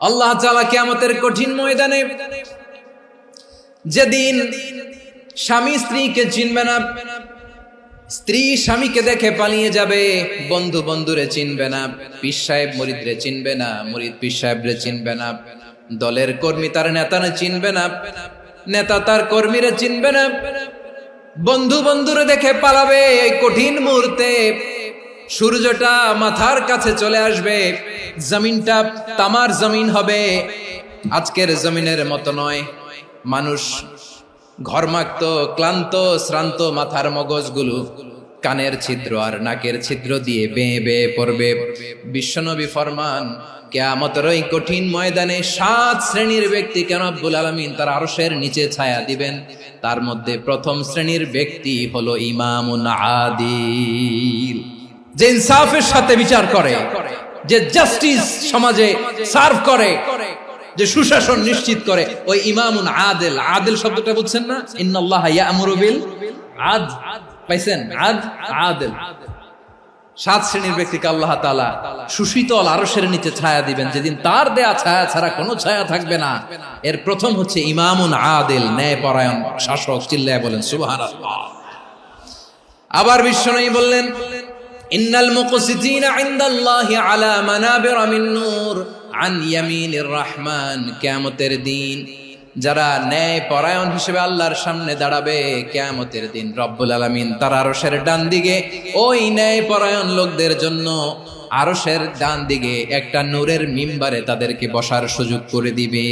আল্লাহ তাআলা কিয়ামতের কঠিন ময়দানে যেদিন স্বামী স্ত্রীকে চিনবে না, স্ত্রী স্বামীকে দেখে পালিয়ে যাবে, বন্ধু বন্ধুরে চিনবে না, পীর সাহেব মুরিদরে চিনবে না, মুরিদ পীর সাহেবরে চিনবে না, দলের কর্মী তার নেতারে চিনবে না, নেতা তার কর্মীরে চিনবে না, বন্ধু বন্ধুরে দেখে পালাবে। এই কঠিন মুহূর্তে সূর্যটা মাথার কাছে চলে আসবে, জমিনটা তামার জমিন হবে, আজকের জমিনের মতো নয়। মানুষ ঘর্মাক্ত, ক্লান্ত, শ্রান্ত মাথার মগজগুলো কানের ছিদ্র আর নাকের ছিদ্র দিয়ে বেয়ে বেয়ে পড়বে। বিশ্বনবী ফরমান, কিয়ামতের ওই কঠিন ময়দানে 7 শ্রেণীর ব্যক্তিকে রব্বুল আলামিন তার আরশের নিচে ছায়া দিবেন। তার মধ্যে প্রথম শ্রেণীর ব্যক্তি হলো ইমামুন আদিল, যে ইনসাফের সাথে বিচার করে, যে জাস্টিস সমাজে সার্ভ করে, যে সুশাসন নিশ্চিত করে, ওই ইমামুন আদিল। আদিল শব্দটা বুঝছেন না? ইন্নাল্লাহা ইয়া'মুরু বিল আদল, পাইছেন? আদিল। 7 শ্রেণীর ব্যক্তিকে আল্লাহ তাআলা সুশীতল আরশের নিচে ছায়া দিবেন, যেদিন তার দেয়া ছায়া ছাড়া কোনো ছায়া থাকবে না। এর প্রথম হচ্ছে ইমামুন আদিল, ন্যায়পরায়ণ শাসক। চিল্লায় বলেন সুবহানাল্লাহ। আবার বিশ্বনবী বললেন, ইন্নাল মুকসিতিনা ইনদাল্লাহি আলা মানাবিরা মিন নূর আন ইয়ামিনির রহমান। কিয়ামতের দিন যারা ন্যায় পরায়ণ হিসেবে আল্লাহর সামনে দাঁড়াবে, কিয়ামতের দিন রব্বুল আলামিন তার আরশের ডান দিকে ওই ন্যায় পরায়ণ লোকদের জন্য আরশের ডান দিকে একটা নূরের মিম্বারে তাদেরকে বসার সুযোগ করে দিবে।